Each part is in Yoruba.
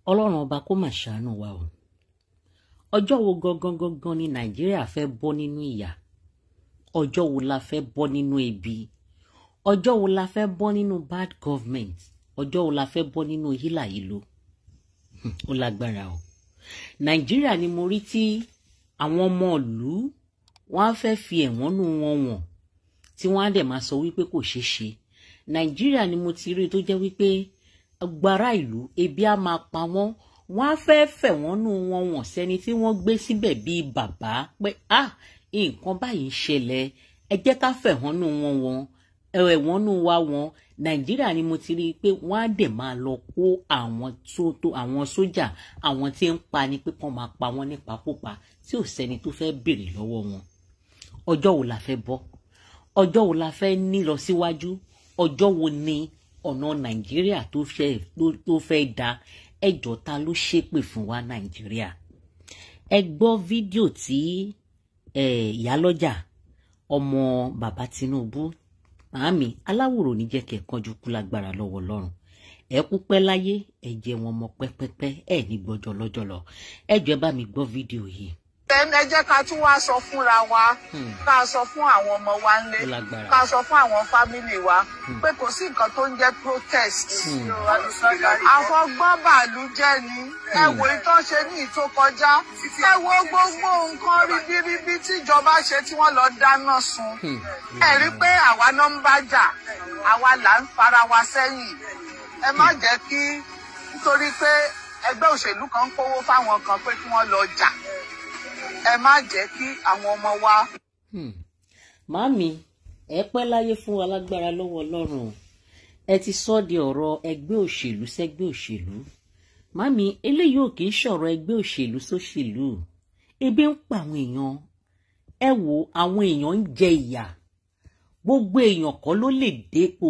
Ọlọ́run ọba kó mà ṣàánú wa o. Ọjọ́ wo gangan ni Nàìjíríà fẹ́ bọ́ nínú ìyà? Ọjọ́ wo la fẹ́ bọ́ nínú ebi? Ọjọ́ wo la fẹ́ bọ́ nínú bad government? Ọjọ́ wo la fẹ́ bọ́ nínú hílàhílo? Ó lágbára o. Nàìjíríà ni mo rí tí àwọn ọmọ ìlú wọ́n á fẹ́ fi ẹ̀hónú wọn wọ̀n tí wọ́n á dẹ̀ máa sọ wípé kò ṣeé ṣe. Nàìjíríà ni mo ti rí tó jẹ́ wípé agbára ìlú ebi á máa pa wọ́n, wọ́n á fẹ́ fẹ̀hónú wọn wọ̀n sẹ́ni tí wọ́n gbé síbẹ̀ bíi bàbá pé nǹkan báyìí ń ṣẹlẹ̀, ẹ jẹ́ ká fẹ̀hónú wọn wọ̀n, ẹ̀hónú wa wọ̀n. Nàìjíríà ni mo ti rí pé wọ́n á dẹ̀ máa lọ kó àwọn sójà, àwọn tí ń pa ni pé kán máa pa wọ́n nípakúpa tí ò sẹ́ni tó fẹ́ béèrè lọ́wọ́ wọn. Ọjọ́ wo la fẹ́ bọ́? Ọjọ́ wo la fẹ́ ní lọ síwájú? Ọjọ́ wo ni ọ̀nà Nàìjíríà tó fẹ́ da? Ẹjọ́ ta ló ṣépè fún wa Nàìjíríà? Ẹ gbọ́ fídíò tí ìyálọ́jà ọmọ bàbá Tinubu, màámi aláwòrò ní jẹ́ kẹ́ kánjú kú lágbára lọ́wọ́ Ọlọ́run. Ẹ kú pẹ́ láyé, ẹ jẹ́ wọn mọ pẹ́pẹ́pẹ́, ẹ ní gbọ́jọ́ lọ́jọ́ lọ. Ẹ jọ̀ọ́ bá mi gbọ́ fídíò yìí. Ẹ jẹ́ ká tún wá sọ fúnra wa, ká sọ fún àwọn ọmọ wa ńlé, ká sọ fún àwọn fámìlì wa pé kò sí nǹkan tó ń jẹ́ protest. Àfọgbọ́n bàálù jẹ́ ni, ẹ wo ìtàn ṣe ní ìtò kọjá, ẹ wo gbogbo nǹkan ribiribi tíjọba ṣe tí wọ́n lọ dáná sun. Ẹ rí pé àwa náà ń bá jà, àwa là ń fara wa sẹ́yìn. Ẹ má jẹ́ kí nítorí pé ẹgbẹ́ òṣèlú kan ń kówó fáwọn kan pé kí wọ́n lọ jà. Ẹ má jẹ́ kí àwọn ọmọ wa. Màámi, ẹ pẹ́ láyé fún wa lágbára lọ́wọ́ Ọlọ́run. Ẹ ti sọ di ọ̀rọ̀ ẹgbẹ́ òṣèlú sẹ́gbẹ́ òṣèlú. Màámi, eléyìí ò kì í ṣọ̀rọ̀ ẹgbẹ́ òṣèlú sóṣèlú. Ebi ń pa àwọn èèyàn. Ẹ wo àwọn èèyàn ń jẹ ìyà. Gbogbo èèyàn kọ́ ló lè dépò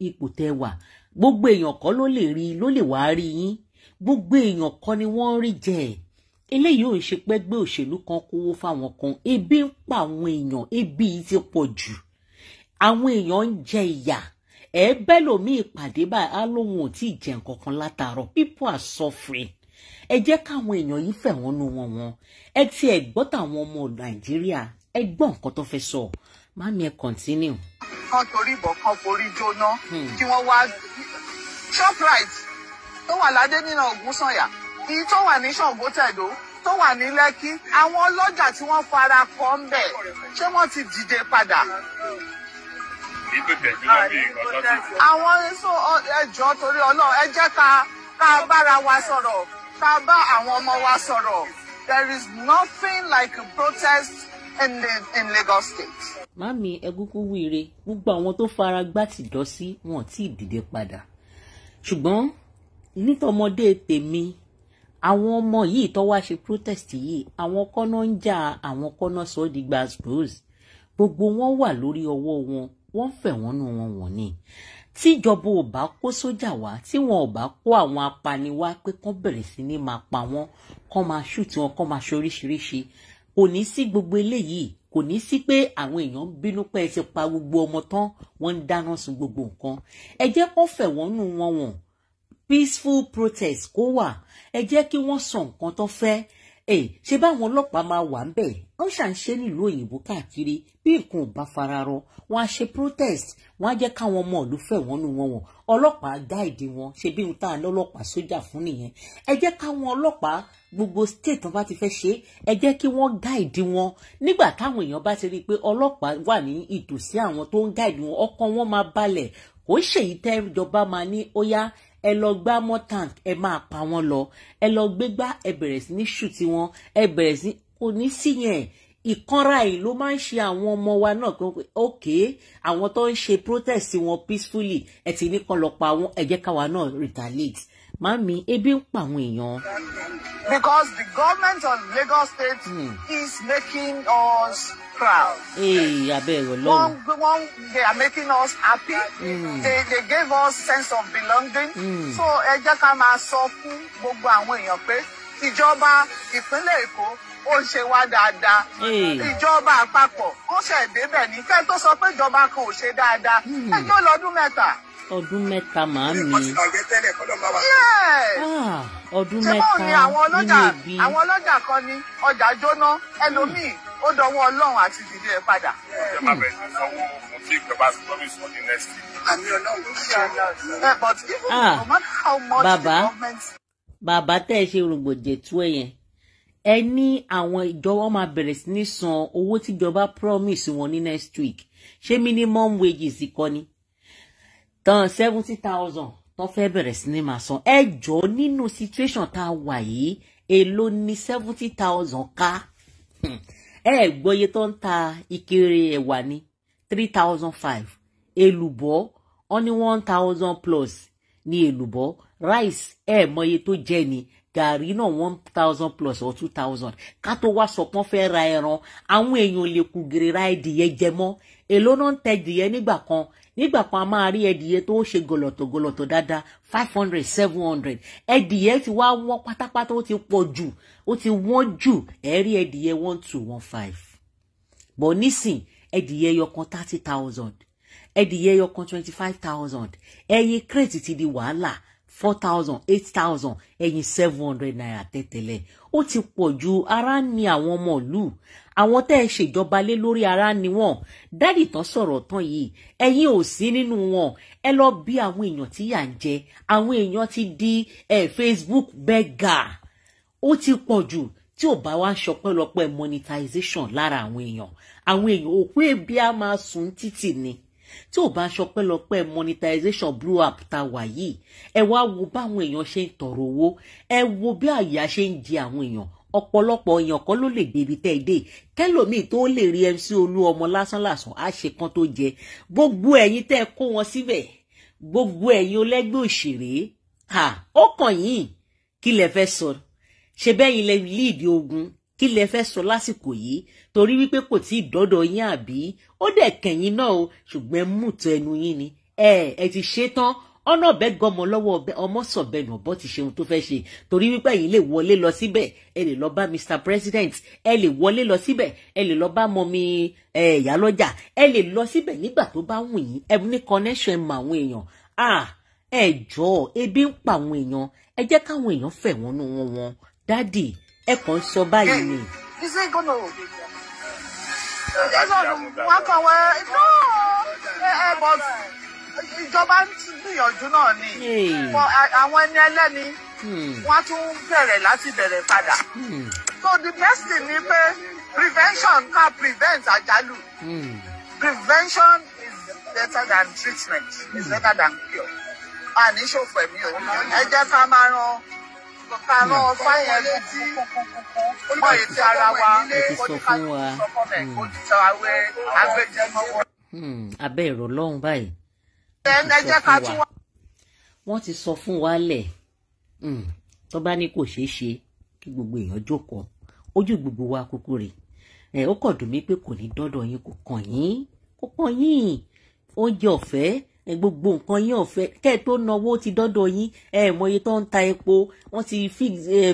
ipò tẹ́ wà. Gbogbo èèyàn kọ́ ló lè wá rí yín. Gbogbo èèyàn kọ́ ni wọ́n rí jẹ. Eléyìí ò ń ṣe pé ẹgbẹ́ òṣèlú kan kówó fáwọn kan. Ebi ń pa àwọn èèyàn, ebi yìí ti pọ̀ jù. Àwọn èèyàn ń jẹ ìyà. Bẹ́ẹ̀ lómi ìpàdé báyìí á lóhun ò tí ì jẹ nǹkan kan látàárọ̀. People are suffering. Ẹ jẹ́ káwọn èèyàn yìí fẹ̀hónú wọn wọn. Ẹ ti ẹ̀ gbọ́ tàwọn ọmọ Nàìjíríà. Ẹ gbọ́ nǹkan tó fẹ́ sọ. Màámi ẹ continue. Kan torí ìbọn kan forí jóná kí wọ́n wá Shoprite tó wà ládé nínú Ògúnsànyà, èyí tó wà ní Ṣàngótẹ̀dó, tó wà ní Lẹ́kí, àwọn ọlọ́jà tí wọ́n fara kọ́ ń bẹ̀, ṣé wọ́n ti dìde padà? Àwọn ẹjọ́ torí Ọlọ́run, ẹ jẹ́ ká bára wa sọ̀rọ̀, ká bá àwọn ọmọ wa sọ̀rọ̀. There is nothing like a protest in Lagos State. Màámi ẹ kúkú wíire, gbogbo àwọn tó fara gbá tìjọ́ sí wọn tí ì dìde padà. Ṣùgbọ́n nítọmọdé tèmi, àwọn ọmọ yìí tó wá ṣe protest yìí, àwọn kọ́nà ń jà, àwọn kọ́nà sọ di gbàgbós. Gbogbo wọn wà lórí ọwọ́ wọn, wọ́n fẹ̀hónú wọn wọ̀n ni. Tíjọba ò bá kó sójà wá, tí wọn ò bá kó àwọn apani wá pé kán bẹ̀rẹ̀ sí ní máa pa wọ́n, kán máa ṣùtì wọn, kán máa ṣe oríṣiríṣi, kò ní sí gbogbo eléyìí. Kò ní sí pé àwọn èèyàn ń bínú pé ẹ ti pa gbogbo ọmọ tán, wọ́n ń dáná sun gbogbo nǹkan. Ẹ jẹ́ kó fẹ̀hónú wọn wọ̀n. Peaceful protest kó wà. Ẹ jẹ́ kí wọ́n sọ nǹkan tó fẹ́. Ṣé báwọn ọlọ́pàá máa wà ń bẹ̀? Wọ́n ṣàǹṣe nílùú òyìnbó káàkiri. Bí nǹkan ò bá fararọ, wọ́n á ṣe protest. Wọ́n á jẹ́ káwọn ọmọ ìlú fẹ̀hónú wọn wọ̀n. Ọlọ́pàá gáìdì wọn. Ṣé bí nǹkan ọlọ́pàá sójà fún nìyẹn? Ẹ jẹ́ káwọn ọlọ́pàá gbogbo state tó bá ti fẹ́ ṣe, ẹ jẹ́ kí wọ́n gáìdì wọn. Nígbà táwọn èèyàn bá ti rí i pé ọlọ́pàá wà ní ìtòsí àwọn tó ń gáìdì wọn, ọkàn wọn máa balẹ̀. Kò ṣèyí tẹ́ ìjọba máa ní ó yá ẹ lọ gbá mọ́ tank, ẹ máa pa wọ́n lọ. Ẹ lọ gbégbá, ẹ bẹ̀rẹ̀ sí ní ṣùtì wọn, ẹ bẹ̀rẹ̀ sí kò ní sí yẹn. Ìkanra yìí ló máa ń ṣe àwọn ọmọ wa náà pé okay, àwọn tó ń ṣe protest wọn peacefully, ẹ ti ní kán lọ pa wọn, ẹ jẹ́ káwa náà retaliate. Màámi, ebi ń pa àwọn èèyàn. Because the government of Lagos State is making us proud. Hey, they are making us happy. They gave us sense of belonging. So ẹ jẹ́ ká máa sọ fún gbogbo àwọn èèyàn pé ìjọba ìpínlẹ̀ Èkó ó ṣe wá dáadáa. Ìjọba àpapọ̀ ó ṣe débẹ̀ ní kẹ́ tó sọ pé ìjọba kan ò ṣe dáadáa. Ẹ tó lọ́dún mẹ́ta. ọdún mẹ́ta màámi. Ọdún ṣé báwo ni mẹ́ta nínú ibi. àwọn ọlọ́jà kan ní ọjà jóná ẹlòmíì ó dọwọ́ Ọlọ́run àti dìde ẹ̀ padà. But even no matter how much the government. Bàbá tẹ́ ẹ ṣe rògbòdìẹ̀tú ẹ̀ yẹn ẹ ní àwọn ìjọba máa bẹ̀rẹ̀ sí ní san owó tíjọba promise wọn ní next week ṣé minimum wages kọ́ ni tán 70,000 tó fẹ́ bẹ̀rẹ̀ sí ní máa san ẹ jọ nínú situation tá a wà yìí èló ní 70,000 ká ẹ gbọ́yé tó ń ta ìkéré ẹ̀wà ní 3,500 èlùbọ́ wọ́n ní 1,000 plus ní èlùbọ́ rice ẹ mọye tó jẹ́ ni gàrí náà 1,000 plus or 2,000 ká tó wá sọ pọ́n fẹ́ ra ẹran àwọn èèyàn lè kú gèrè ra ẹdìyẹ jẹ mọ́ èló náà ń tẹ ẹdìyẹ nígbà kan a máa rí ẹdìyẹ tó ṣe gọlọ̀tọ̀ dáadáa 500 700 ẹdìyẹ ti wá wọ́n pátápátá ó ti pọ̀ jù ó ti wọ́n jù ẹ rí ẹdìyẹ 1215 bọ̀ nísìn ẹdìyẹ yọkan 30,000 ẹdìyẹ yọkan 25,000 ẹyin crate ti di wàhálà 4,000 8,000 ẹyin 700 naira tẹ́tẹ́lẹ̀ ó ti pọ̀ ju ara ní àwọn ọmọ ìlú àwọn tẹ́ ẹ ṣèjọba lé lórí ara ni wọ́n dádì tán sọ̀rọ̀ tán yìí ẹ̀yin ò sí nínú wọn ẹ lọ bí àwọn èèyàn tí yà ń jẹ àwọn èèyàn ti di Facebook beggar ó ti pọ̀ jù tí ò bá wá ṣọpẹ́lọpẹ́ monetization lára àwọn èèyàn òkú ebi á máa sùn títì ni tí ò bá ṣọpẹ́lọpẹ́ monetization blow up tá wà yìí ẹ wá wo báwọn èèyàn ṣe ń tọrọ owó ẹ wo bí àyà ṣe ń jẹ àwọn èèyàn ọ̀pọ̀lọpọ̀ èèyàn kan ló lè débi tẹ́ ẹ dé kẹ́lòmíì tó lè rí MC Olúọmọ lásánlàsàn á ṣe kan tó jẹ gbogbo ẹ̀yin tẹ́ ẹ kó wọn síbẹ̀ gbogbo ẹ̀yin olẹ́gbẹ́ òṣèré ó kàn yín kí lẹ fẹ́ sọ ṣe bẹ́yìn lẹ lead ogun kí lẹ fẹ́ sọ lásìkò yìí torí wípé kò tí ì dọ́dọ̀ yín àbí ó dẹ̀ kẹ̀yìn náà o ṣùgbọ́n múùtọ́ ẹnu yín ni ẹ ti ṣe tán ọ̀nà ọ̀bẹ gọmọ lọ́wọ́ ọmọ sọ̀bẹ̀nù ọ̀bọ ti ṣe ohun tó fẹ́ ṣe torí wípé ẹ̀yin lè wọlé lọ síbẹ̀ ẹ lè lọ bá Mr President ẹ lè wọlé lọ síbẹ̀ ẹ lè lọ bá mọ́mí ìyálọ́jà ẹ lè lọ síbẹ̀ nígbà tó bá wù yín ẹ ní connection mọ àwọn èèyàn ẹ jọ̀ọ́ ebi ń pa àwọn èèyàn ẹ jẹ́ káwọn èèyàn fẹ̀hónú wọn dádì ẹ kàn ń sọ báyìí ni. Ìjọba ń gbìyànjú náà ni àwọn ẹni ẹlẹ́ni wọ́n tún bẹ̀rẹ̀ láti bẹ̀rẹ̀ padà. So the best thing ni pé prevention can prevent àjálù. Prevention is better than treatment, is better than cure. Àní ṣòfò ẹ̀mí o ẹ jẹ́ ká máa ran fáyẹn létí mọ ètò ara wa oníkàlùkù sọfọ́nẹ̀ ojúṣe agbẹjẹmọ́wọ́. abẹ́ ìrò lọ́hùn báyìí. ẹ jẹ́ ká tún wá. wọ́n ti sọ fún wa lẹ̀ tó bá ní kò ṣeé ṣe kí gbogbo èèyàn jókòó ojú gbogbo wa kúkú rè ó kàn dùn mí pé kò ní dọ́dọ̀ yín kò kàn yín oúnjẹ ọ̀fẹ́ gbogbo nǹkan yín ọ̀fẹ́ kẹ́ ẹ̀ tó náwó ti dọ́dọ̀ yín mọye tó ń ta epo wọ́n ti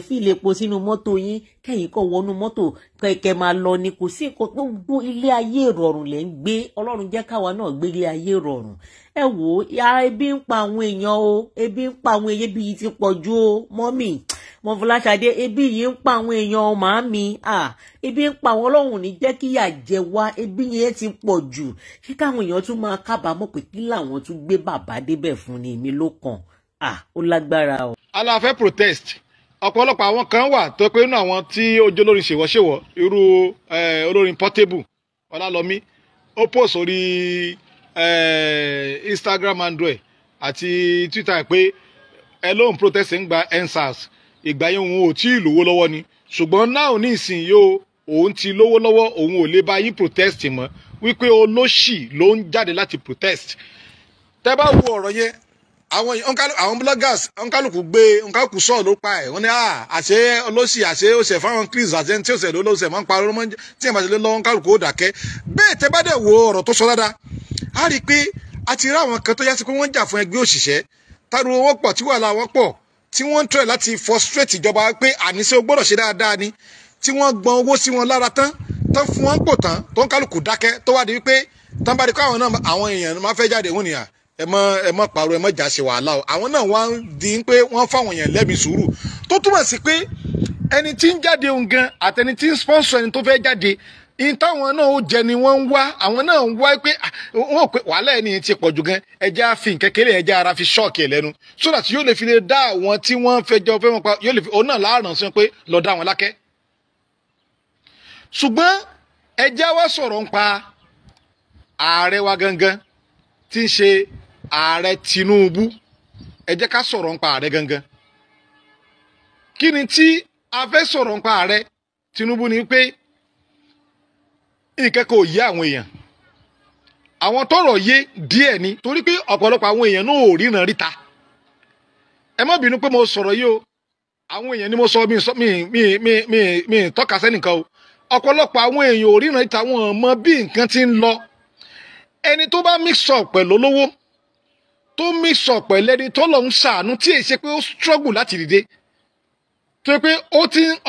fíìlì epo sínú mọ́tò yín kẹ́yìn kọ́ wọnú mọ́tò kẹ́kẹ́ máa lọ ni kò sí nǹkan gbogbo ilé ayé ìrọ̀rùn lẹ́ ń gbé ọlọ́run jẹ́ káwa náà gbé ilé ayé ìrọ̀rùn ẹ wò ó ebi ń pa àwọn èèyàn o ebi ń pa àwọn èèyàn bíi ti pọ̀ ju o mọ́mì Mọ́fọláṣadé ebi yìí ń pa àwọn èèyàn o màámi ebi ń pa àwọn ọlọ́run ní jẹ́ kí yà jẹ wá ebi yẹn ti pọ̀ jù kí káwọn èèyàn tún máa kábàámọ̀ pé kí làwọn tún gbé bàbá débẹ̀ fún ni èmi ló kàn ó lágbára o. aláfẹ́ protest ọ̀pọ̀lọpọ̀ àwọn kan wà tó pé inú àwọn tí ojú olórin ṣèwọ́ṣèwọ́ irú olórin Portable Ọlálọ́mí ó post orí Instagram android àti Twitter pé ẹ lóun protest ń gba EndSARS ìgbà yẹn òun ò tí ì lówó lọ́wọ́ ni ṣùgbọ́n náà ní ìsìn yóò òun ti lówó lọ́wọ́ òun ò lè bá yín protest mọ́ wípé olóṣì ló ń jáde láti protest. tẹ́ bá wo ọ̀rọ̀ yẹn àwọn bloggers nkálukú sọ̀rọ̀ ló pa ẹ̀ wọ́n ní àṣẹ olóṣì àṣẹ òṣè fáwọn clips àṣẹ tí òṣè lólóṣè máa ń parọ́ mọ́ tí ẹ̀ máa ṣe lé lọ́wọ́ nkálukú ó dàkẹ́ bẹ́ẹ̀ tẹ́ bá dẹ̀ wo ọ̀rọ̀ tó sọ dáadáa á rí i pé a ti rí àwọn kan tó yá sí pé wọ́n jà fún ẹgbẹ́ òṣìṣẹ́ táriwo wọn pọ̀ tí wàhálà wọn pọ̀ tí wọ́n ń try láti frustrate ìjọba pé àníṣe ó gbọ́dọ̀ ṣe dáadáa ni tí wọ́n gbọ́n owó sí wọn lára tán fún wọn pò tán tó ń kálukú dákẹ́ tó wá di wípé tán bá di kó àwọn náà àwọn èèyàn máa fẹ́ jáde wọn nìyà ẹ mọ́ pàrọ̀ ẹ mọ́ jà ṣe wàhálà o àwọn náà wọ́n di pé wọ́n fáwọn èèyàn lẹ́mìí sùúrù tó túmọ̀ sí pé ẹni tí ń jáde òun gan àtẹni tí ń sponsor ẹni tó fẹ́ jáde in táwọn náà ó jẹ ni wọ́n ń wá àwọn náà ń wá pé wọ́n pé wàhálà ẹni ti pọ̀ jù gan ẹja fi kékeré ẹja ara fi ṣọ́ọ̀kì ẹ̀ lẹ́nu so that yóò lè fi lè dá àwọn tí wọ́n fẹ́ jọ fẹ́ wọn pa yóò lè fi òun náà láàrán sí pé lọ dá wọn lákẹ́. ṣùgbọ́n ẹja wá sọ̀rọ̀ ń pa ààrẹ wa gangan tí ń ṣe ààrẹ Tinubu ẹ jẹ́ ká sọ̀rọ̀ ń pa ààrẹ gangan kí ni tí a fẹ́ sọ̀rọ̀ ń pa ààrẹ Tinubu ni pé nǹkan kò yé àwọn èèyàn àwọn tọ́rọ̀ yé díẹ̀ ni torí pé ọ̀pọ̀lọpọ̀ àwọn èèyàn náà ò ríran ríta ẹ má bínú pé mo sọ̀rọ̀ yìí o àwọn èèyàn ni mo sọ mi tọ́ka sẹ́nìkan o ọ̀pọ̀lọpọ̀ àwọn èèyàn ò ríran ríta wọn mọ bí nǹkan ti ń lọ ẹni tó bá mix up pẹ̀lú olówó tó mix up pẹ̀lú ẹni tó lọ ń ṣàánú tí èyí ṣe pé ó struggle láti dìde tó yẹ pé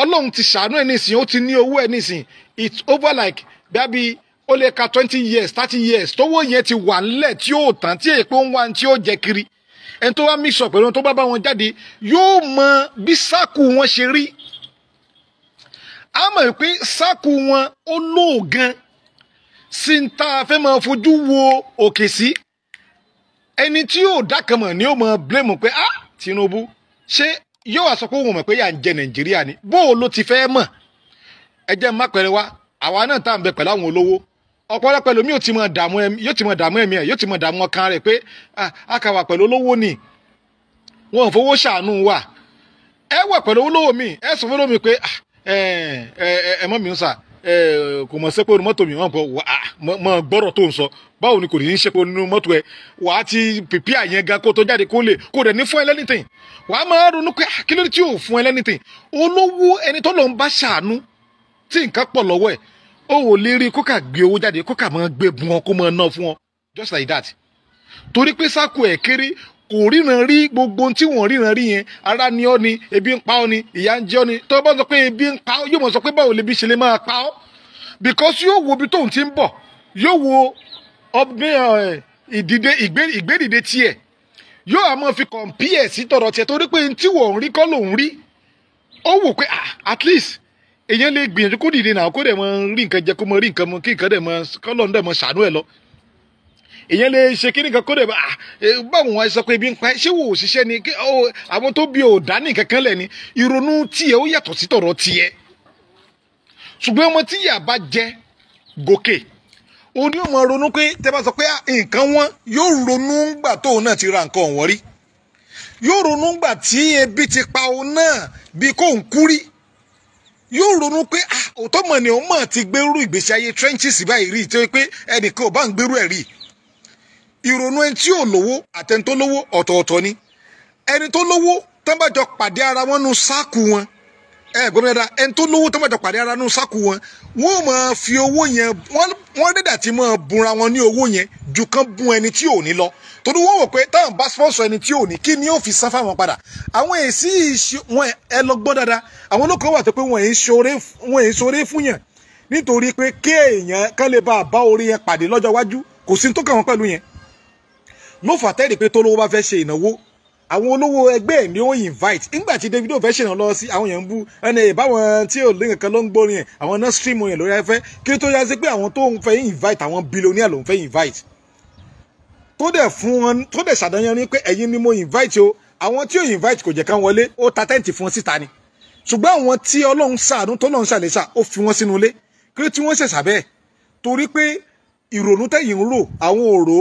Ọlọ́run ti ṣàánú ẹ̀ nísìnyí ó ti ní owó ẹ̀ nísìnyí it's over like bíi ó lè ka 20 years 30 years tówó yẹn ti wà nílẹ̀ tí ó tán tí èyí pé ó ń wá tí ó jẹ kiri ẹni tó bá mix up pẹ̀lú ẹni tó bá wọn jáde yóò mọ bí sáàkù wọn ṣe rí a mọ̀ pé sáàkù wọn ó lóògan sí ń tá a fẹ́ máa fojú wo òkè sí ẹni tí yóò dákàmọ̀ ni yóò máa blame pé Tinubu ṣé yóò wá sọ pé òun mọ̀ pé yà ń jẹ Nàìjíríà ni bó o ló ti fẹ́ mọ̀ ẹ jẹ́ má pẹ̀rẹ̀ wá àwa náà tá à ń bẹ pẹ̀lú àwọn olówó ọ̀pọ̀lọpọ̀ ẹlòmíì yóò ti mọ̀ dààmú ẹ̀mí ẹ̀ yóò ti mọ̀ dààmú ọkàn rẹ̀ pé a kà wà pẹ̀lú olówó ni wọn ò fowó ṣàánú wa ẹ wà pẹ̀lú olówó mi ẹ sọ fún olówó mi pé ẹ mọ́ mi ń sà kò mọ̀ sẹ́pẹ́ mọ́tò mi wọ́n mọ̀ gbọ́rọ̀ tó ń sọ báwo ni kò ní í ṣe pé nínú mọ́tò ẹ wà á ti pèpè àyẹn ga kó tó jáde kó dẹ̀ ní fún ẹ lẹ́nìtìn wà á máa ronú pé kí ló dé tí yóò fún ẹ lẹ́nìtìn olówó ẹni tó lọ ń bá ṣàánú tí nǹkan pọ̀ lọ́wọ́ ẹ̀ ó wò lè rí kókà gbé owó jáde kókà máa gbé bùn ọ kó máa ná fún ọ just like that torí pé sáàkù ẹ̀ kéré kò ríran rí gbogbo tí wọ́n ríran rí yẹn ara ni ọ́ ni ebi ń pa ọ́ ni ìyà ń jẹ ọ́ ni tó bá sọ pé ebi ń pa ọ́ yóò mọ̀ sọ pé báwo lebi ṣe lè máa pa ọ́ because yóò wo ibi tóun ti ń bọ̀ yóò wo ìgbédìde tiẹ̀ yóò àmọ́ fi compare sí tọ̀rọ̀ tiẹ̀ torí pé tí wọ́n ń rí kọ́ lòun rí ó wò pé at least èèyàn lè gbìyànjú kó dìde náà kó dẹ̀ mọ rí nǹkan jẹ kó mọ rí nǹkan mọ kí nǹkan dẹ̀ mọ kọ́lọ́n dẹ̀ mọ ṣàánú ẹ̀ lọ èèyàn lè ṣe kí nìkan kó dẹ̀ báwo wọn sọ pé ibi ń pa ṣé wò ó ṣiṣẹ́ ni àwọn tó bí ò dání kankan lẹ̀ ni ìrònú tiẹ̀ ó yàtọ̀ sí tọ̀rọ̀ tiẹ̀ ṣùgbọ́n ọmọ tí yà bá jẹ gòkè òun ni ó mọ ronú pé tẹ́ bá sọ pé nǹkan wọn yóò ronú gbà tóun náà ti ra nǹkan ọ̀wọ́n rí yóò ronú gbà tí ebi ti pa òun náà bí kóun kú rí yóò ronú pé òótọ́ mọ̀ ni òun mọ̀ ti gbérú ìgbésí ayé trenches báyìí rí tó pé ẹnìkan ò bá ń gbérú ẹ̀ rí ìrònú ẹni tí ò lówó àtẹni tó lówó ọ̀tọ̀ọ̀tọ̀ ni ẹni tó lówó tán bá jọ pàdé ara wọn nù sáàkù wọn gómìnà dá ẹni tó lówó tán bá jọ pàdé ara nù sáàkù wọn wọn ò máa fi owó yẹn wọn dẹ́dà tí máa bunra wọn ní owó yẹn ju kán bun ẹni tí ò ní lọ torí wọn wò pé táwọn bá sponsor ẹni tí ò ní kí ni yóò fi san fáwọn padà àwọn èsì wọn ẹ lọ gbọ́ dáadáa àwọn olókòwò wà tó pé wọn èyí ṣoore fún yẹn nítorí pé kéèyàn kán lè bá orí yẹn pàdé lọ́jọ́ iwájú kò sí tó kàn wọ́n pẹ̀lú yẹn ló fà tẹ́lẹ̀ pé tó lówó bá fẹ́ ṣe ìnáwó àwọn olówó ẹgbẹ́ ẹ̀ ni ó invite nígbà tí Davido fẹ́ ṣèrànlọ́ lọ sí àwọn èèyàn ń bú ẹni ìbáwọn tí ò lé nǹkan ló ń gbórin yẹn àwọn náà stream yẹn lórí afẹ́ kí ló tó yá sí pé àwọn tó ń fẹ́ invite àwọn billionaire ló ń fẹ́ invite tó dẹ̀ fún wọn tó dẹ̀ ṣàdáyàn ní pé ẹ̀yin ni mo invite o àwọn tí ò invite kò jẹ́ ká wọlé ó ta tẹ́ǹtì fún wọn síta ni ṣùgbọ́n àwọn tí Ọlọ́run ṣàánú tó lọ́run ṣàlẹ́ṣà ó fi wọn sínú ilé kí ló tí wọ́n ṣẹ̀ṣà bẹ́ẹ̀ torí pé ìrònú tẹ̀yìn ń rò àwọn òrò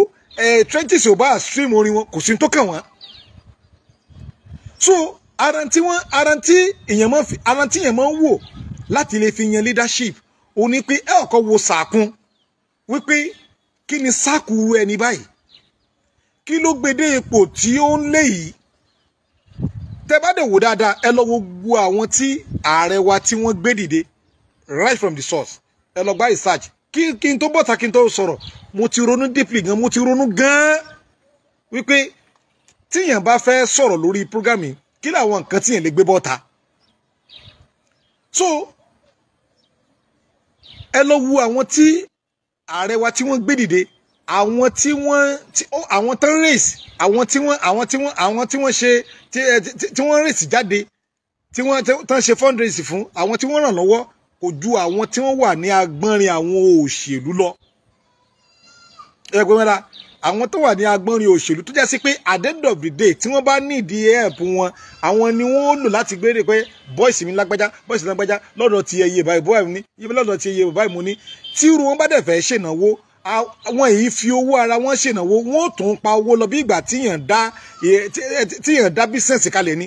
trenches ò bá stream orin wọn kò sí tó kàn wọ́n so arantí èèyàn máa ń wò láti lè fi yan leadership ó ní pé ẹ ọkọ wo sàkún wípé kí ni sáàkù ẹni báyìí kí ló gbede ipò tí ó ń lé yìí tẹ́ bá dẹ̀ wò dáadáa ẹ lọ wo gbogbo àwọn tí ààrẹ wa tí wọ́n gbé dìde right from the source ẹ lọ gba research kí n tó bọ́ta kí n tó sọ̀rọ̀ mo ti ronú deeply gan mo ti ronú gan wípé tíyàn bá fẹ́ sọ̀rọ̀ lórí programming kí làwọn nǹkan tíyàn lè gbé bọ́ta so ẹ lọ wo àwọn tí ààrẹ wa tí wọ́n gbé dìde àwọn tí wọ́n race àwọn tí wọ́n ṣe tí wọ́n race jáde tí wọ́n tán ṣe fundraise fún àwọn tí wọ́n ràn lọ́wọ́ kò ju àwọn tí wọ́n wà ní agbọ́nrin àwọn òṣèlú lọ. ẹgbẹ́ mẹ́ta àwọn tó wà ní agbọ́nrin òṣèlú tó jẹ́ sí pé at the end of the day tí wọ́n bá nídìí help wọn àwọn ni wọ́n lò láti gbére pé bọ́ìsì mi lágbájá lọ́dọ̀ ti ẹyẹ báyìí bọ́ìsì mi ní lọ́dọ̀ ti ẹyẹ báyìí mo ní tí irú wọn bá dẹ̀ fẹ́ ṣènáwó àwọn èyí fi owó ara wọn ṣènáwó wọn ò tún pa owó lọ bí ìgbà tíyàn dá bísẹ̀nsì kalẹ̀ ni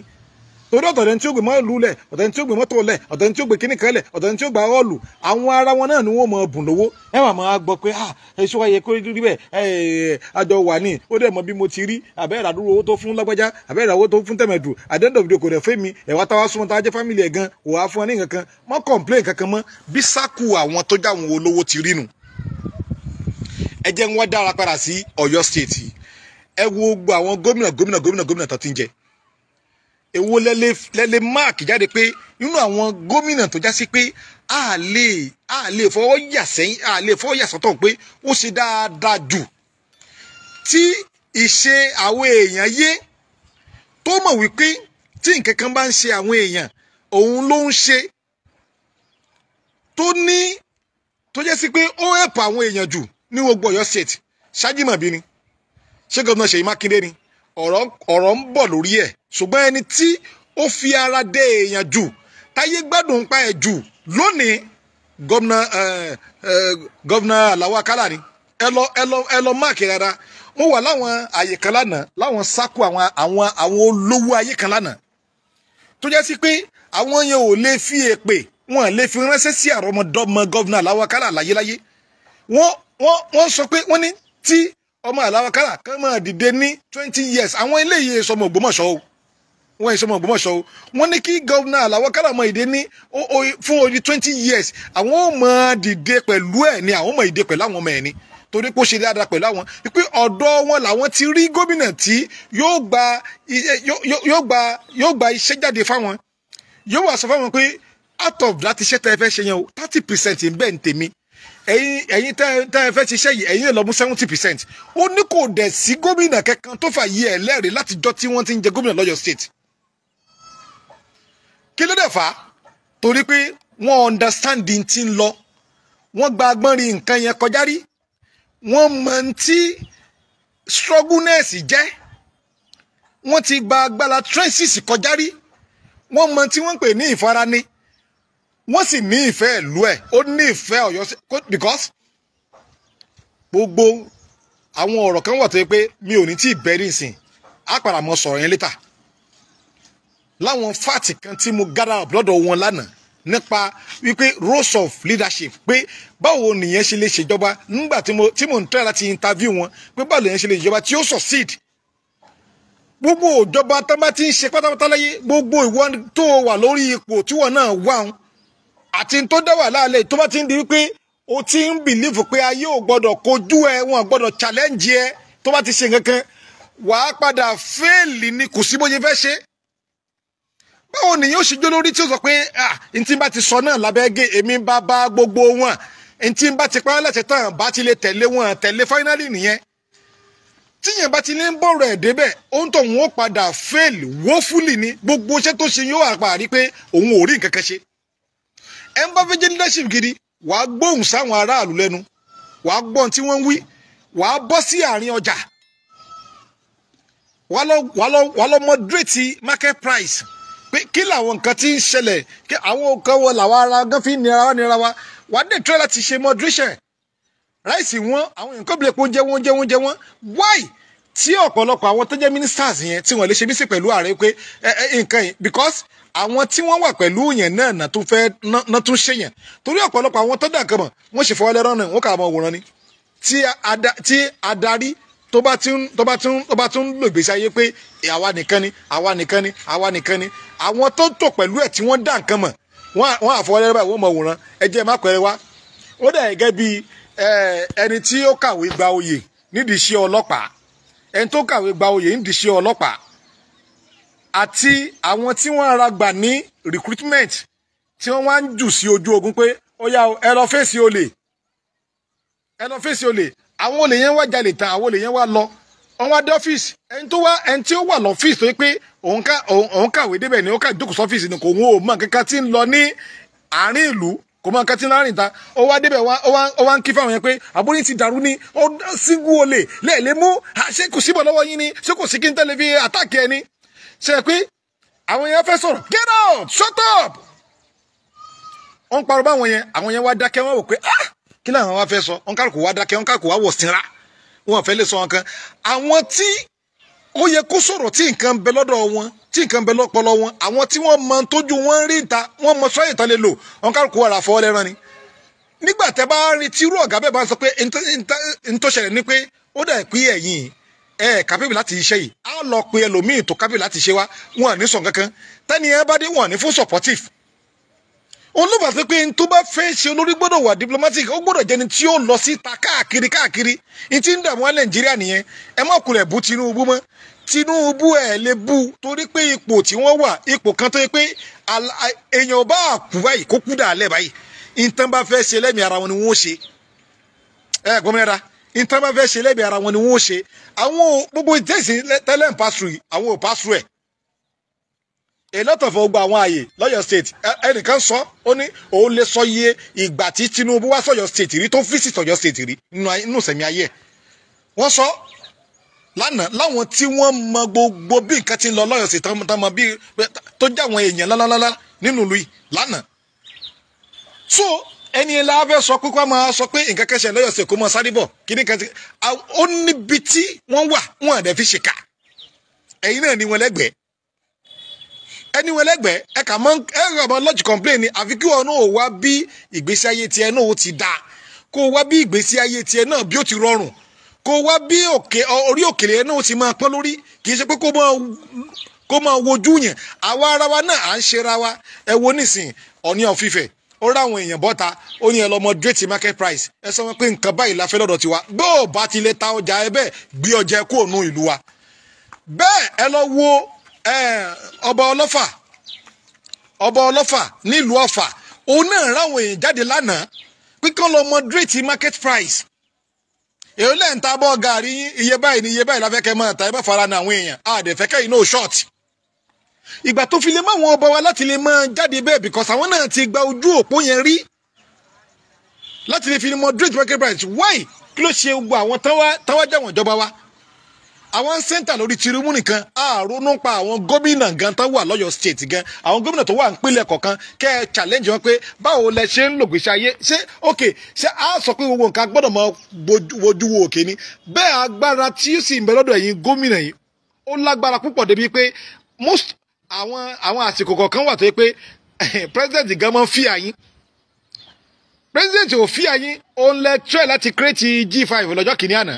torí ọ̀tọ̀dẹ̀ tí ó gbé mọ́ọ̀lù lẹ̀ ọ̀tọ̀dẹ̀ tí ó gbé mọ́tò lẹ̀ ọ̀tọ̀dẹ̀ tí ó gbé kíní kan lẹ̀ ọ̀tọ̀dẹ̀ tí ó gba ọ́ọ̀lù àwọn ara wọn náà ni wọ́n mọ̀ bùn lówó ẹ wà máa gbọ́ pé èso ayẹ kó rí bẹ́ẹ̀ àjọ wà ní ó dẹ̀ mọ̀ bí mo ti rí àbẹ́rẹ́ àdúró owó tó fún lágbájá àbẹ́rẹ́ owó tó fún tẹ̀mẹ̀dù àdẹ́ndọ̀bìdì kò dẹ̀ fẹ́ mi ẹ̀wá táwa súnmọ́ tá a jẹ́ fámìlì ẹ̀ gan wò á fún ọ ní nǹkan kan mọ́ complain kankan mọ́ bí sákù àwọn tó já àwọn olówó ti rí nù. ẹ jẹ́ wọ́n dára padà sí Ọ̀yọ́ state ẹ wo gbogbo àwọn gómìnà tó ti ń jẹ èwo lẹ́lẹ́ máàkì jáde pé nínú àwọn gómìnà tó já sí pé a lè fọwọ́ yà sẹ́yìn a lè fọwọ́ yà sọ́tọ̀ pé ó ṣe dáadáa jù tí ìṣe àwọn èèyàn yé tó mọ̀ wípé tí nǹkan kan bá ń ṣe àwọn èèyàn òun ló ń ṣe tó jẹ́ sí pé ó ẹ̀pọ̀ àwọn èèyàn jù ní gbogbo Ọ̀yọ́ state Ṣájìmọ̀bí ni ṣé gómìnà Ṣèyí Mákindé ni ọ̀rọ̀ ń bọ̀ lórí ẹ̀ ṣùgbọ́n ẹni tí ó fi ara dé èèyàn jù táyé gbádùn pa ẹ̀ jù lónìí gọ́vnà Àlàó Akálà ni ẹ lọ máàkì rárá mo wà láwọn àyè kan lánàá láwọn sákò àwọn olówó ayé kan lánàá tó jẹ́ sí pé àwọn yẹn ò lè fi èpè wọn lè fi ránṣẹ́ sí àrọ́mọdọ́mọ gọ́vnà Àlàó Akálà láyéláyé wọ́n sọ pé wọ́n ní tí ọmọ Àlàó Akálà kan máa dìde ní 20 years àwọn eléyìí sọmọ Ògbómọ̀ṣọ́ o wọ́n yìí sọmọ Ògbómọ̀ṣọ́ o wọ́n ní kí gọ́vnà Àlàó Akálà máa dìde ní fún odi 20 years àwọn ò máa dìde pẹ̀lú ẹ̀ ni àwọn máa dìde pẹ̀lú àwọn ọmọ ẹ̀ ni torí pé ó ṣe dáadáa pẹ̀lú àwọn pé ọ̀dọ́ wọn làwọn ti rí gómìnà tí yóò gba iṣẹ́ jáde fáwọn yóò wá sọ fáwọn pé out of that iṣẹ́ tẹ́ ẹ fẹ́ ṣe yẹn o 30% ń bẹ ń tèmi ẹ̀yin tẹ́ ẹ fẹ́ ṣiṣẹ́ yìí ẹ̀yin lọ mú 70%. ó ní kò dẹ̀ sí gómìnà kankan tó fàyè ẹ̀ lẹ́rìí látijọ́ tí wọ́n ti ń jẹ gómìnà lọ́yọ̀ state. kí ló dẹ̀ fà á torí pé wọ́n understanding ti ń lọ wọ́n gba agbọ́nrin nǹkan yẹn kọjá rí wọ́n mọ̀ tí struggleness jẹ́ wọ́n ti gba agbára trenches kọjá rí wọ́n mọ̀ tí wọ́n pè ní ìfarani wọ́n sì ní ìfẹ́ ìlú ẹ̀ ó ní ìfẹ́ Ọ̀yọ́ because gbogbo àwọn ọ̀rọ̀ kan wà tó yẹ pé mi ò ní tí ì bẹ́ẹ̀ nísìn á padà mọ sọ̀rọ̀ yẹn létà láwọn fáàtì kan tí mo gather up lọ́dọ̀ wọn lánàá nípa wípé roles of leadership pé báwo nìyẹn ṣe lè ṣèjọba nígbà tí mo ń tẹ́ láti interview wọn pé báwo nìyẹn ṣe lè ṣèjọba tí ó succeed gbogbo ìjọba tó bá ti ń ṣe pátápátá láyé gbogbo ìwọ tó wà lórí ipò tí wọn náà wà ń àti tó dá wà láàlẹ́ tó bá ti ń di wípé o ti ń bìlífù pé ayé ò gbọ́dọ̀ kojú ẹ wọn gbọ́dọ̀ challenge ẹ tó bá ti ṣe nǹkan kan wàá padà fẹ́ẹ̀lì ni kò sí bó ṣe fẹ́ ṣe. báwo nìyẹn ó ṣe jó lórí tí ó sọ pé n tí n bá ti sọ náà lábẹ́gẹ́ èmi bá bá gbogbo wọn n tí n bá ti pa á láṣẹ tán bá ti lè tẹ̀lé wọn tẹ̀lé finally nìyẹn. tíyẹn bá ti lè ń bọ̀rọ̀ ẹ̀ débẹ̀ ohun tó wọn ó padà fẹ́ẹ̀lì woefully ni gbogbo iṣẹ́ tó ṣe yóò àpàrí pé òun ò rí nǹkan kan ṣe. ẹ ń bá fẹ́ jẹ́ leadership gidi wàá gbóhùn sáwọn aráàlú lẹ́nu wàá gbọ́n tí wọ́n ń wí wàá bọ́ sí àárín ọjà wàá lọ moderate market price pé kí làwọn nǹkan tí ń ṣẹlẹ̀ kí àwọn nǹkan wọ làwọn ara gan fi nira wa wàá dé try láti ṣe moderation ráìsì wọn àwọn nǹkan bìlẹ̀ pé oúnjẹ wọn why tí ọ̀pọ̀lọpọ̀ àwọn tó jẹ́ ministers yẹn tí wọ́n lè ṣe bí sí pẹ̀lú ààrẹ pé nǹkan yìí because àwọn tí wọ́n wà pẹ̀lú yẹn náà tún fẹ́ náà tún ṣe yẹn torí ọ̀pọ̀lọpọ̀ àwọn tó dà kan mọ̀ wọ́n ṣe fọwọ́ lẹ́rọ̀ náà wọ́n kà mọ́ wòran ni tí adarí tó bá tún lò ìgbésí ayé pé àwa nìkan ni àwọn tó tò pẹ̀lú ẹ̀ tí wọ́n dà nǹkan mọ̀ wọ́n àfọwọ́ lẹ́rọ̀ báyìí wọ́n mọ̀ wòran ẹ jẹ́ má pẹ́rẹ́ wá ó dà gẹ́gẹ́ bí ẹni tí ó kàwé gba oyè nídìí iṣẹ́ ọlọ́pàá ẹni tó kàwé gba oyè nídìí iṣẹ́ ọlọ́pàá àti àwọn tí wọ́n ara gbà ní recruitment tí wọ́n wá ń jù sí ojú ogun pé ó yá ẹ lọ fèsì olè àwọn olè yẹn wá jalè tán àwọn olè yẹn wá lọ wọ́n wá dé ọ́fíìsì ẹni tí ó wà lọ́fíìsì tó yẹ pé òun kàwé débẹ̀ ni ó kà jókòó sọ́fíìsì ni kò wọ́n ò mọ̀ kankan tí ń lọ ní àárín ìlú kò mọ̀ kankan tí ń láàrin ta ó wá débẹ̀ ó wá ń kí fáwọn yẹn pé àbúrò ti dàrú ni ó sígun olè lẹ́ẹ̀lẹ́ mú ṣé kò síbọ̀ lọ́wọ́ yín ni ṣé kò sí kí n tẹ́lẹ̀ fi àtàkì ẹni ṣe pé àwọn yẹn fẹ́ sọ̀rọ̀ get out shut up wọ́n parọ́ báwọn yẹn àwọn yẹn wá dákẹ́ wọ́n wò pé kí làwọn wá fẹ́ sọ wọ́n kálukú wá dákẹ́ wọ́n kálukú wá wọ̀ sínra wọn fẹ́ lè sọ wọn kan àwọn tí ó yẹ kó sọ̀rọ̀ tí nǹkan bẹ lọ́dọ̀ wọn tí nǹkan bẹ lọ́pọlọ wọn àwọn tí wọ́n mọ tójú wọn rí ìta wọ́n mọ sọ́yìn tán lè lò wọn kálukú wà láfọwọ́ lẹ́rán ni nígbà tẹ́ bá rí tírú ọ̀gá bẹ́ẹ̀ bá sọ pé ntọ́ ṣẹlẹ̀ ni pé ó dà pé ẹ̀yìn kápẹ́bì láti iṣẹ́ yìí á lọ pe ẹlòmíì tó kápẹ́bì láti ṣe wá wọn à ní sọ kankan tẹ́ni ẹ bá dé wọn à ní fún supportive olùbà tó pé tó bá fẹ́ ṣe olórí gbọ́dọ̀ wà diplomatic ó gbọ́dọ̀ jẹni tí ó lọ síta káàkiri ní tí ń dààmú wa Nàìjíríà nìyẹn ẹ má kulẹ̀ bú Tinubu mọ́ Tinubu ẹ̀ lè bú torí pé ipò tí wọ́n wà ipò kan tó yẹ pé èèyàn bá kú báyìí kó kú dàálẹ̀ báyìí ìtàn bá fẹ́ ṣe lẹ́mìí ara wọn ni wọ́n ṣe ẹ gbọ́mẹ́ra ìtàn bá fẹ́ ṣe lẹ́mìí ara wọn ni wọ́n ṣe àwọn gbogbo ìtẹ́sí tẹ́lẹ̀ ń pàṣẹ àwọn ò pàṣẹ ẹ̀ a lot of ọgbà àwọn ààyè lọ́yọ̀ state ẹnìkan sọ ó ní òun lè sọ iye ìgbà tí Tinubu wá sọ̀yọ̀ state rí tó visit ọ̀yọ̀ state rí nínú sẹ̀mí ayé ẹ̀ wọ́n sọ lánàá láwọn tí wọ́n mọ gbogbo bí nǹkan ti ń lọ lọ́yọ̀ state tán mọ bí tó jẹ́ àwọn èèyàn lálálálá nínú ìlú yìí lánàá so ẹni ẹ̀ la fẹ́ sọ pé kó máa sọ pé nǹkan kẹsẹ̀ lọ́yọ̀ state kó máa sáré bọ̀ kí ni kan ti ó níbi tí wọ́n wà wọ́n àdẹ́ fi ṣèkà ẹ̀yin náà ni wọ́n lẹ́gbẹ̀ẹ́ ẹni wọn lẹ́gbẹ̀ẹ́ ẹ kà mọ lọ́jì complain ni àfi kí wọn náà wá bí ìgbésí ayé tiẹ̀ náà ó ti dáa kó wá bí ìgbésí ayé tiẹ̀ náà bí ó ti rọrùn kó wá bí orí òkèlè náà ó ti máa pọ́n lórí kì í ṣe pé kó máa wojú yẹn àwa ara wa náà à ń ṣera wa ẹ wo nísìn Ọọ̀ni of Ifẹ̀ ó ráwọn èèyàn bọ́ta ó ní ẹ lọ moderate market price ẹ sọ wọn pé nǹkan báyìí la fẹ́ lọ́dọ̀ tiwa bó o bá ti lè ta ọjà ẹ bẹ́ẹ̀ gbé ọjà ẹ kúrò nù ìlú wa bẹ́ẹ̀ ẹ lọ wo ọba ọlọ́fà nílùú Ọ̀fà òun náà ráwọn èèyàn jáde lánàá pé kán lọ moderate market price èyí lẹ́yìn tá a bọ́ gàrí iye báyìí ní iye báyìí la fẹ́ kẹ́ máa ta ẹ bá fara ní àwọn èèyàn àdẹ̀fẹ́ kẹ́yìn náà short ìgbà tó fi lè má wọn ọba wa láti lè máa jáde bẹ́ẹ̀ because àwọn náà ti gba ojú òpó yẹn rí láti lè fi moderate market price why kí ló ṣe gbogbo àwọn táwa jáwọn ìjọba wa àwọn sẹ́ńtà lórí Tinubu nìkan àrònú pa àwọn gómìnà gan tó wà lọ́yọ̀ state gan àwọn gómìnà tó wà nípínlẹ̀ kọ̀ọ̀kan kẹ́ ẹ challenge wọn pé báwo lẹ ṣe ń lògbèsè ayé ṣé ṣé a sọ pé gbogbo nǹkan gbọ́dọ̀ mọ wojú wo òkè ni bẹ́ẹ̀ agbára tí ó sì ń bẹ lọ́dọ̀ ẹ̀yin gómìnà yìí ó lágbára púpọ̀ débi pé most àwọn àsìkò kọ̀ọ̀kan wà tó yẹ pé president gan mọ́ fí àyín president ò fí àyín ó ń lẹ try láti create G5 lọ́jọ́ kìíní àná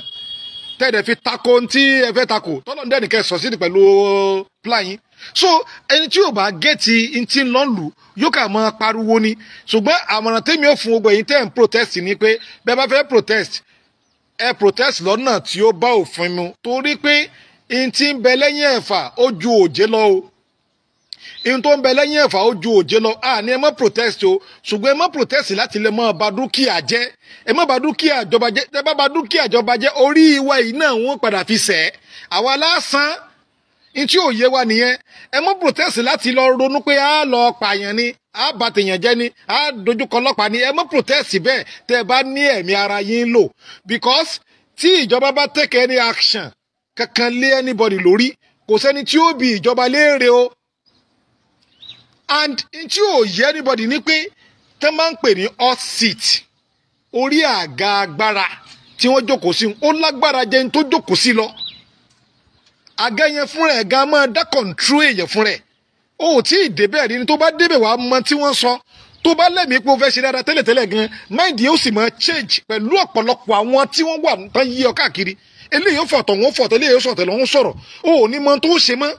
tẹ́ẹ̀dẹ̀ fi tako tí ẹ fẹ́ tako tọ́lọ́ ní ẹnìkẹ́ sọ sí ni pẹ̀lú plan yín so ẹni tí yóò bá gẹ́ẹ̀tì ntí lọ́n lù yóò kà máa pariwo ni ṣùgbọ́n àmọ̀ràn tèmi ò fún gbogbo ẹ̀yin tẹ́ ń protest ni pé bẹ́ẹ̀ bá fẹ́ protest ẹ protest lọ́nà tí ó bá òfin mu torí pé ntí ń bẹ lẹ́yìn ẹ̀fà ó ju òjé lọ o ihun tó ń bẹ lẹ́yìn ẹ̀fà ó ju òjé lọ ní ẹ má protest o ṣùgbọ́n ẹ má protest láti lè má ba dúkìá jẹ́ ẹ má ba dúkìá ìjọba jẹ́ ẹ bá ba dúkìá ìjọba jẹ́ orí ìwà yìí náà wọ́n padà fi sẹ́ àwa lásán ní tí ò yé wa nìyẹn ẹ má protest láti lọ ronú pé a lọ pààyàn ni a bá tèèyàn jẹ́ ni a dojúkọ ọlọ́pàá ni ẹ má protest bẹ́ẹ̀ tẹ́ ẹ bá ní ẹ̀mí ara yín lò because tí ìjọba bá take any action kankan lé anybody lórí kò sẹ́ni tí ó bi ìjọba léèrè o and tí ò yẹ anybody ní pé tẹ́ máa ń pè ní hot seat orí àga agbára tí wọ́n jókòó sí ó lágbára jẹ́ ní tó jókòó sí lọ àga yẹn fúnra ẹ̀ gan máa dá control èèyàn fúnra ẹ̀ o ò tí ì débẹ̀ rí ni tó bá débẹ̀ wàá mọ tí wọ́n sọ tó bá lẹ́mìí pé o fẹ́ ṣe dáadáa tẹ́lẹ̀tẹ́lẹ̀ gan mind yóò sì máa change pẹ̀lú ọ̀pọ̀lọpọ̀ àwọn tí wọ́n wà tán yí ọ káàkiri eléyìí ó fọ̀tọ̀ wọ́n fọ̀tọ̀ eléyìí ó sọ̀tọ̀ lọ́wọ́ sọ̀rọ̀ o ò ní mọ tó ṣe mọ́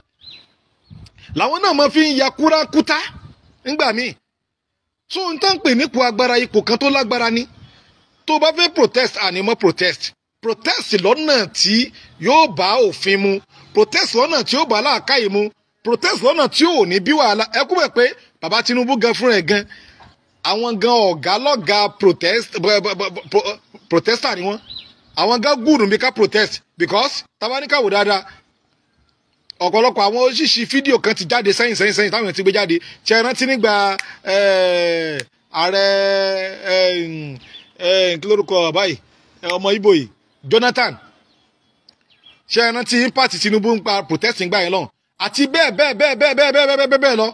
làwọn náà máa fi ń ya kúrákútá nígbà míì so n tán pè nípò agbára ipò kan tó lágbára ni tó bá fẹ́ protest àní mọ́ protest lọ́nà tí yóò bá òfin mu protest lọ́nà tí yóò bá làákàyè mu protest lọ́nà tí ò ní bí wàhálà ẹ kú bẹ̀ pé bàbá Tinubu gan fúnra ẹ̀ gan àwọn gan ọ̀gá lọ́gà protester ni wọ́n àwọn gán gùrù mi ká protest because tabaníkà wò dáadáa ọ̀pọ̀lọpọ̀ àwọn oríṣiríṣi fídíò kan ti jáde sẹ́yìn táwọn ti gbé jáde ṣe é rántí nígbà ààrẹ kí lórúkọ báyìí ọmọ Ìgbò yìí Jonathan ṣe é rántí impact Tinubu ń pa protest gbà yẹn lọ àti bẹ́ẹ̀ lọ